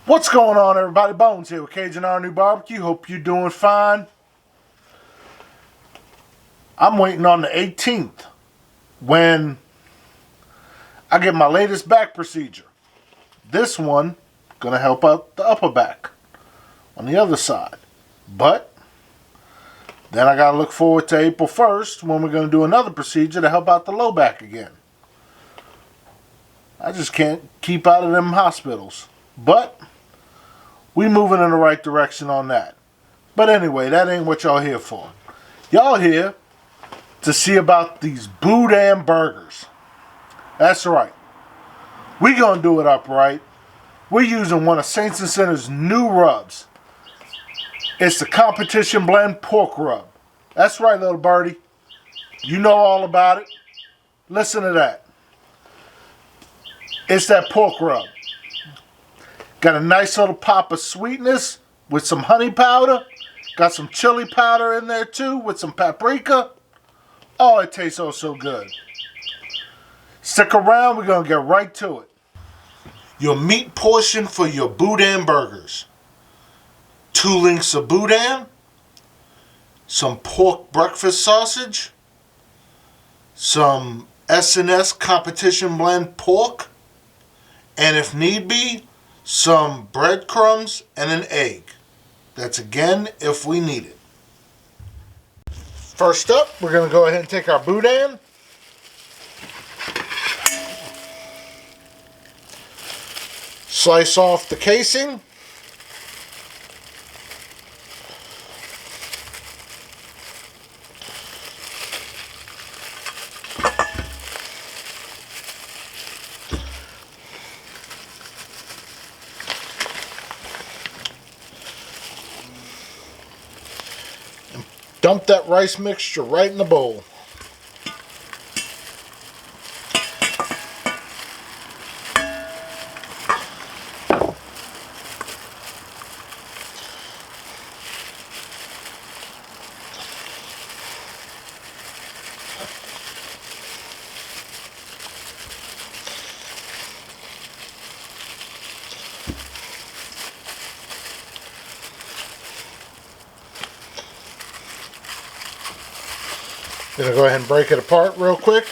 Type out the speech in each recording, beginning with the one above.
What's going on, everybody? Bones here with Cajunrnewbbq. Hope you're doing fine. I'm waiting on the 18th when I get my latest back procedure. This one gonna help out the upper back on the other side. But then I gotta look forward to April 1st when we're gonna do another procedure to help out the low back again. I just can't keep out of them hospitals. But we moving in the right direction on that. But anyway, that ain't what y'all here for. Y'all here to see about these BOUDIN burgers. That's right. We gonna do it upright. We're using one of Saints and Sinners' new rubs. It's the competition blend pork rub. That's right, little birdie. You know all about it. Listen to that. It's that pork rub. Got a nice little pop of sweetness with some honey powder. Got some chili powder in there too with some paprika. Oh, it tastes oh so good. Stick around, we're going to get right to it. Your meat portion for your BOUDIN burgers. 2 links of BOUDIN. Some pork breakfast sausage. Some S&S competition blend pork. And if need be, some breadcrumbs and an egg. That's again if we need it. First up, we're going to go ahead and take our BOUDIN. Slice off the casing. Dump that rice mixture right in the bowl. Gonna go ahead and break it apart real quick.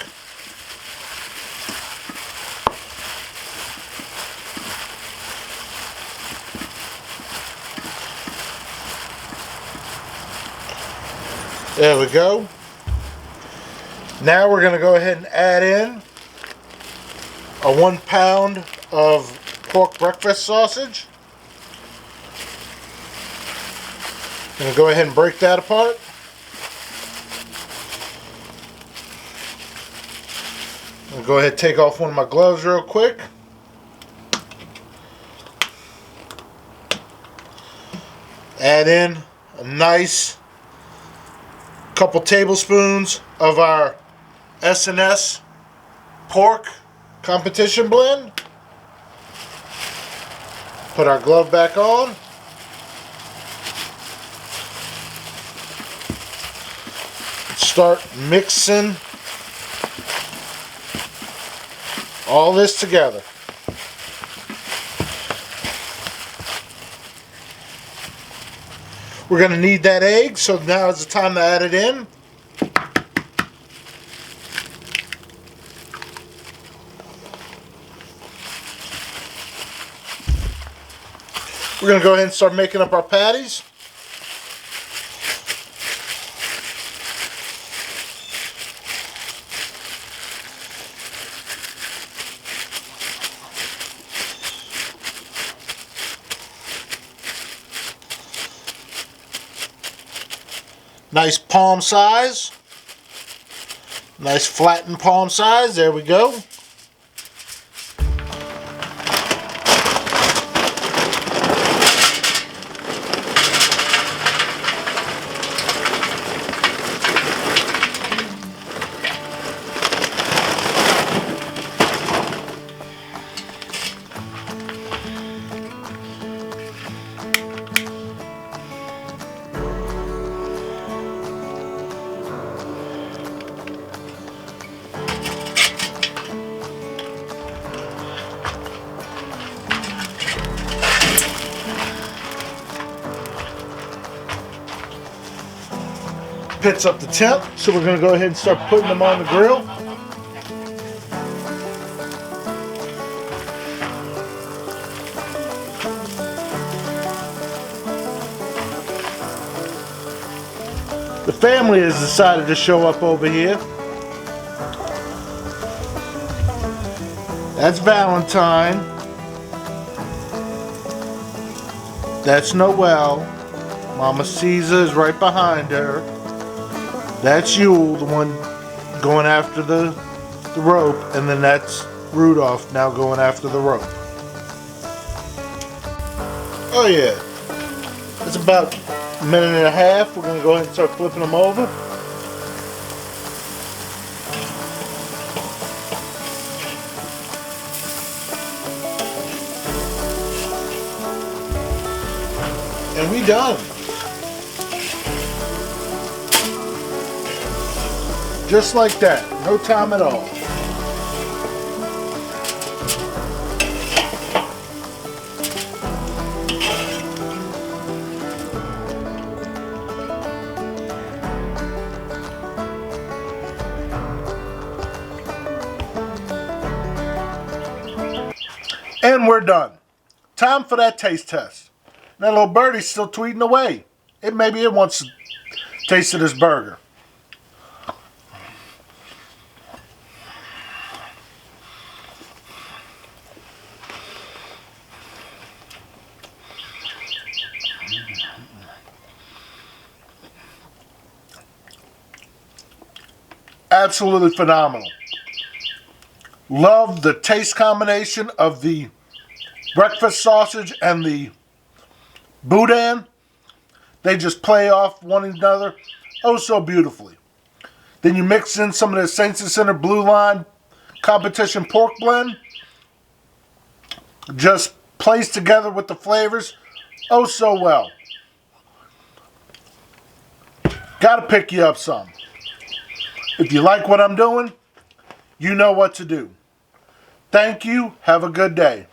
There we go. Now we're gonna go ahead and add in a 1 pound of pork breakfast sausage. Gonna go ahead and break that apart. I'll go ahead and take off one of my gloves real quick. Add in a nice couple tablespoons of our S&S pork competition blend. Put our glove back on. Start mixing all this together. We're going to need that egg, so now is the time to add it in. We're going to go ahead and start making up our patties. Nice palm size. Nice flattened palm size. There we go. pits up the temp, so we're going to go ahead and start putting them on the grill. The family has decided to show up over here. That's Valentine. That's Noel. Mama Caesar is right behind her. That's Yule, the one going after the rope, and then that's Rudolph now going after the rope. Oh yeah, it's about a minute and a half. We're going to go ahead and start flipping them over. And we done. Just like that, no time at all. And we're done. Time for that taste test. That little birdie's still tweeting away. Maybe it wants to taste of this burger. Absolutely phenomenal. Love the taste combination of the breakfast sausage and the BOUDIN. They just play off one another oh so beautifully. Then you mix in some of the Saints and Sinner Blue Line competition pork blend. Just plays together with the flavors oh so well. Gotta pick you up some. If you like what I'm doing, you know what to do. Thank you. Have a good day.